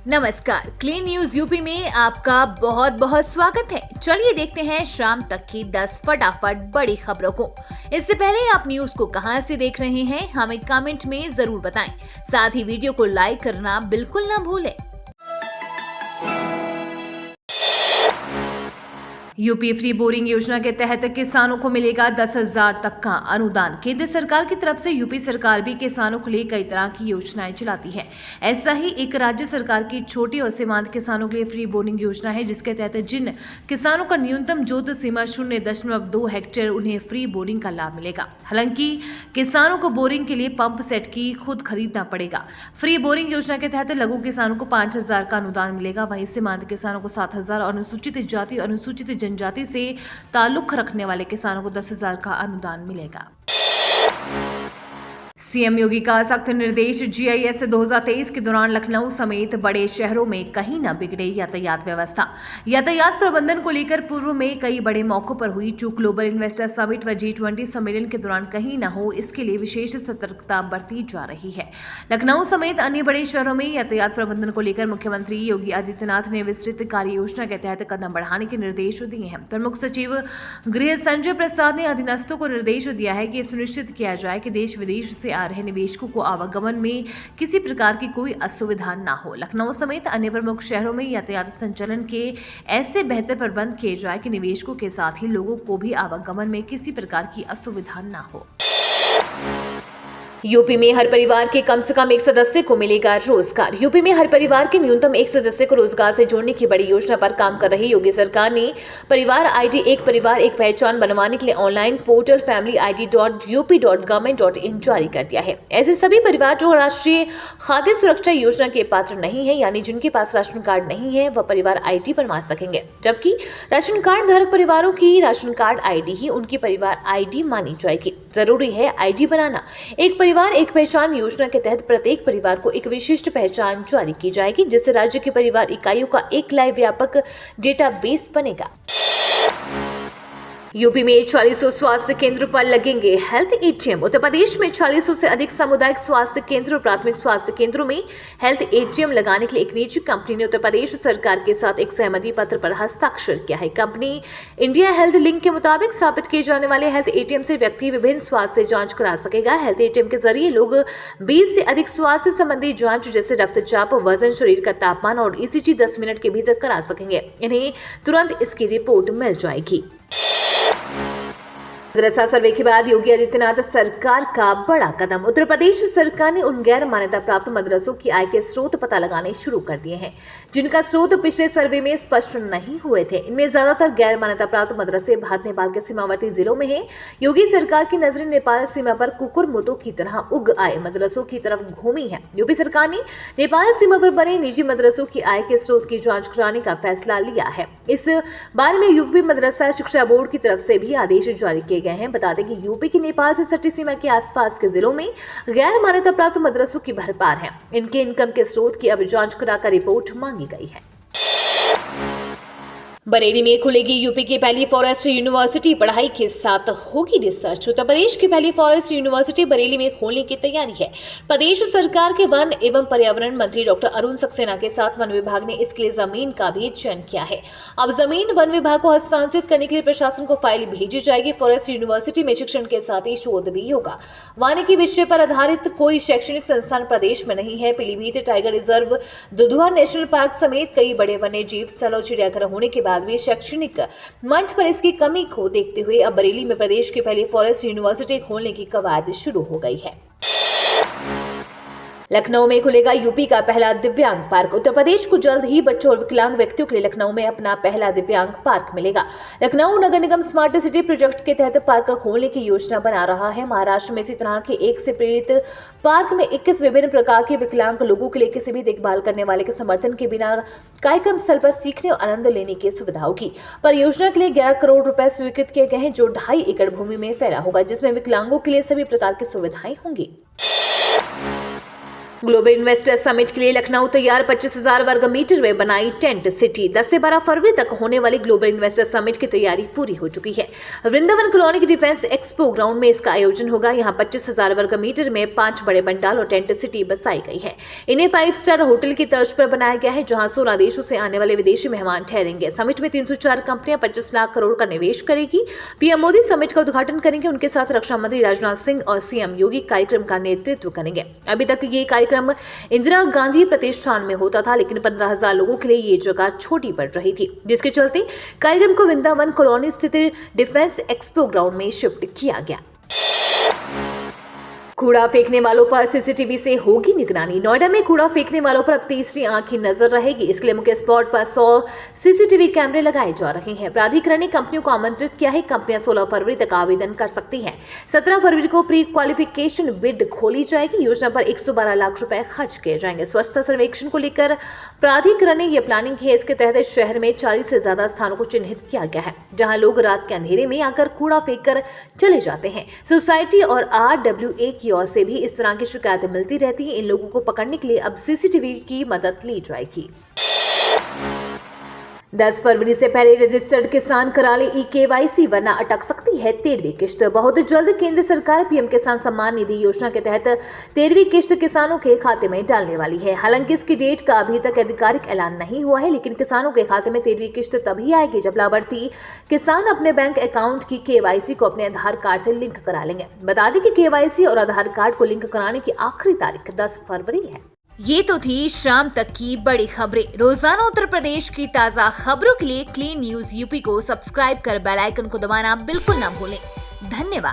नमस्कार, clean news UP में आपका बहुत बहुत स्वागत है। चलिए देखते हैं शाम तक की 10 फटाफट बड़ी खबरों को। इससे पहले आप न्यूज को कहां से देख रहे हैं, हमें कमेंट में जरूर बताएं। साथ ही वीडियो को लाइक करना बिल्कुल न भूलें। यूपी फ्री बोरिंग योजना के तहत किसानों को मिलेगा 10,000 तक का अनुदान। केंद्र सरकार की तरफ से यूपी सरकार भी किसानों के लिए कई तरह की योजनाएं चलाती है। ऐसा ही एक राज्य सरकार की छोटी और सीमांत किसानों के लिए फ्री बोरिंग योजना है, जिसके तहत जिन किसानों का न्यूनतम जोत सीमा 0.2 हेक्टेयर, उन्हें फ्री बोरिंग का लाभ मिलेगा। हालांकि किसानों को बोरिंग के लिए पंप सेट की खुद खरीदना पड़ेगा। फ्री बोरिंग योजना के तहत लघु किसानों को 5,000 का अनुदान मिलेगा, वहीं सीमांत किसानों को 7,000 और अनुसूचित जाति अनुसूचित जनजाति से ताल्लुक रखने वाले किसानों को 10,000 का अनुदान मिलेगा। सीएम योगी का सख्त निर्देश, जीआईएस 2023 के दौरान लखनऊ समेत बड़े शहरों में कहीं न बिगड़े यातायात व्यवस्था। यातायात प्रबंधन को लेकर पूर्व में कई बड़े मौकों पर हुई चूक ग्लोबल इन्वेस्टर समिट व G20 सम्मेलन के दौरान कहीं न हो, इसके लिए विशेष सतर्कता बरती जा रही है। लखनऊ समेत अन्य बड़े शहरों में यातायात प्रबंधन को लेकर मुख्यमंत्री योगी आदित्यनाथ ने विस्तृत कार्य योजना के तहत कदम बढ़ाने के निर्देश दिए हैं। प्रमुख सचिव गृह संजय प्रसाद ने अधीनस्थों को निर्देश दिया है कि सुनिश्चित किया जाए कि देश विदेश से आ रहे निवेशकों को आवागमन में किसी प्रकार की कोई असुविधा न हो। लखनऊ समेत अन्य प्रमुख शहरों में यातायात संचालन के ऐसे बेहतर प्रबंध किए जाए कि निवेशकों के साथ ही लोगों को भी आवागमन में किसी प्रकार की असुविधा न हो। यूपी में हर परिवार के कम से कम एक सदस्य को मिलेगा रोजगार। यूपी में हर परिवार के न्यूनतम एक सदस्य को रोजगार से जोड़ने की बड़ी योजना पर काम कर रही योगी सरकार ने परिवार आईडी एक परिवार एक पहचान बनवाने के लिए ऑनलाइन पोर्टल family-id.up.government.in जारी कर दिया है। ऐसे सभी परिवार जो राष्ट्रीय खाद्य सुरक्षा योजना के पात्र नहीं है, यानी जिनके पास राशन कार्ड नहीं है, वह परिवार आईडी बनवा सकेंगे, जबकि राशन कार्ड धारक परिवारों की राशन कार्ड आईडी ही उनकी परिवार आईडी मानी जाएगी। जरूरी है आईडी बनाना। एक परिवार एक पहचान योजना के तहत प्रत्येक परिवार को एक विशिष्ट पहचान जारी की जाएगी, जिससे राज्य की परिवार इकाइयों का एक लाइव व्यापक डेटाबेस बनेगा। यूपी में 4600 स्वास्थ्य केंद्रों पर लगेंगे हेल्थ एटीएम। उत्तर प्रदेश में 4600 से अधिक सामुदायिक स्वास्थ्य केंद्र और प्राथमिक स्वास्थ्य केंद्रों में हेल्थ एटीएम लगाने के लिए एक निजी कंपनी ने उत्तर प्रदेश सरकार के साथ एक सहमति पत्र पर हस्ताक्षर किया है। कंपनी इंडिया हेल्थ लिंक के मुताबिक स्थापित किए जाने वाले हेल्थ एटीएम से व्यक्ति विभिन्न स्वास्थ्य जांच करा सकेगा। हेल्थ एटीएम के जरिए लोग 20 से अधिक स्वास्थ्य संबंधी जांच जैसे रक्तचाप, वजन, शरीर का तापमान और ईसीजी 10 मिनट के भीतर करा सकेंगे। इन्हें तुरंत इसकी रिपोर्ट मिल जाएगी। मदरसा सर्वे के बाद योगी आदित्यनाथ सरकार का बड़ा कदम। उत्तर प्रदेश सरकार ने उन गैर मान्यता प्राप्त मदरसों की आय के स्रोत पता लगाने शुरू कर दिए हैं, जिनका स्रोत पिछले सर्वे में स्पष्ट नहीं हुए थे। इनमें ज्यादातर गैर मान्यता प्राप्त मदरसे भारत नेपाल के सीमावर्ती जिलों में हैं। योगी सरकार की नजरें नेपाल सीमा पर कुकुरमुतों की तरह उग आए मदरसों की तरफ घूमी है। यूपी सरकार ने नेपाल सीमा पर बने निजी मदरसों की आय के स्रोत की जाँच कराने का फैसला लिया है। इस बारे में यूपी मदरसा शिक्षा बोर्ड की तरफ से भी आदेश जारी किए गए हैं। बता दें कि यूपी की नेपाल से सटी सीमा के आसपास के जिलों में गैर मान्यता प्राप्त मदरसों की भरमार है। इनके इनकम के स्रोत की अब जांच कराकर रिपोर्ट मांगी गई है। बरेली में खुलेगी यूपी की पहली फॉरेस्ट यूनिवर्सिटी, पढ़ाई के साथ होगी रिसर्च। उत्तर प्रदेश की पहली फॉरेस्ट यूनिवर्सिटी बरेली में खोलने की तैयारी है। प्रदेश सरकार के वन एवं पर्यावरण मंत्री डॉक्टर अरुण सक्सेना के साथ वन विभाग ने इसके लिए जमीन का भी चयन किया है। अब जमीन वन विभाग को हस्तांतरित करने के लिए प्रशासन को फाइल भेजी जाएगी। फॉरेस्ट यूनिवर्सिटी में शिक्षण के साथ ही शोध भी होगा। वानिकी विषय पर आधारित कोई शैक्षणिक संस्थान प्रदेश में नहीं है। Pilibhit tiger reserve, Dudhwa national park समेत कई बड़े वन्य जीव स्थल और चिड़ियाघर होने के बाद भी शैक्षणिक मंच पर इसकी कमी को देखते हुए अब बरेली में प्रदेश की पहली फॉरेस्ट यूनिवर्सिटी खोलने की कवायद शुरू हो गई है। लखनऊ में खुलेगा यूपी का पहला दिव्यांग पार्क। उत्तर प्रदेश को जल्द ही बच्चों और विकलांग व्यक्तियों के लिए लखनऊ में अपना पहला दिव्यांग पार्क मिलेगा। लखनऊ नगर निगम स्मार्ट सिटी प्रोजेक्ट के तहत पार्क खोलने की योजना बना रहा है। महाराष्ट्र में इसी तरह के एक से प्रेरित पार्क में 21 विभिन्न प्रकार के विकलांग लोगों के लिए किसी भी देखभाल करने वाले के समर्थन के बिना कार्यक्रम स्थल पर सीखने और आनंद लेने की सुविधा होगी। परियोजना के लिए 11 करोड़ रुपए स्वीकृत किए गए हैं, जो 2.5 एकड़ भूमि में फैला होगा, जिसमें विकलांगों के लिए सभी प्रकार की सुविधाएं होंगी। ग्लोबल इन्वेस्टर समिट के लिए लखनऊ तैयार, 25,000 वर्ग मीटर में बनाई टेंट सिटी। 10 से 12 फरवरी तक होने वाली ग्लोबल इन्वेस्टर समिट की तैयारी पूरी हो चुकी है। वृंदावन कॉलोनी के डिफेंस एक्सपो ग्राउंड में इसका आयोजन होगा। यहाँ 25,000 वर्ग मीटर में 5 बड़े पंडाल और टेंट सिटी बसाई गई है। इन्हें 5 स्टार होटल की तर्ज पर बनाया गया है, जहाँ 16 देशों से आने वाले विदेशी मेहमान ठहरेंगे। समिट में 304 कंपनियां 25 लाख करोड़ का निवेश करेगी। पीएम मोदी समिट का उद्घाटन करेंगे। उनके साथ रक्षा मंत्री राजनाथ सिंह और सीएम योगी कार्यक्रम का नेतृत्व करेंगे। अभी तक ये कार्यक्रम इंदिरा गांधी प्रतिष्ठान में होता था, लेकिन 15,000 लोगों के लिए ये जगह छोटी पड़ रही थी, जिसके चलते कार्यक्रम को वृंदावन कॉलोनी स्थित डिफेंस एक्सपो ग्राउंड में शिफ्ट किया गया। कूड़ा फेंकने वालों पर सीसीटीवी से होगी निगरानी। नोएडा में कूड़ा फेंकने वालों पर अब तीसरी आंख की नजर रहेगी। इसके लिए मुख्य स्पॉट पर 100 सीसीटीवी कैमरे लगाए जा रहे हैं। प्राधिकरण ने कंपनियों को आमंत्रित किया है। कंपनियां 16 फरवरी तक आवेदन कर सकती हैं। 17 फरवरी को प्री क्वालिफिकेशन बिड खोली जाएगी। योजना पर 112 लाख रुपए खर्च किए जाएंगे। स्वच्छता सर्वेक्षण को लेकर प्राधिकरण ने यह प्लानिंग की है। इसके तहत शहर में 40 से ज्यादा स्थानों को चिन्हित किया गया है, जहां लोग रात के अंधेरे में आकर कूड़ा फेंक कर चले जाते हैं। सोसाइटी और RWA की ओर से भी इस तरह की शिकायतें मिलती रहती हैं। इन लोगों को पकड़ने के लिए अब सीसीटीवी की मदद ली जाएगी। 10 फरवरी से पहले रजिस्टर्ड किसान करा ले KYC, वरना अटक सकती है 13वीं किश्त। बहुत जल्द केंद्र सरकार पीएम किसान सम्मान निधि योजना के तहत 13वीं किश्त किसानों के खाते में डालने वाली है। हालांकि इसकी डेट का अभी तक आधिकारिक ऐलान नहीं हुआ है, लेकिन किसानों के खाते में 13वीं किश्त तभी आएगी जब लाभार्थी किसान अपने बैंक अकाउंट की KYC को अपने आधार कार्ड से लिंक करा लेंगे। बता दें कि KYC और आधार कार्ड को लिंक कराने की आखिरी तारीख 10 फरवरी है। ये तो थी शाम तक की बड़ी खबरें। रोजाना उत्तर प्रदेश की ताजा खबरों के लिए क्लीन न्यूज यूपी को सब्सक्राइब कर बेल आइकन को दबाना बिल्कुल ना भूलें। धन्यवाद।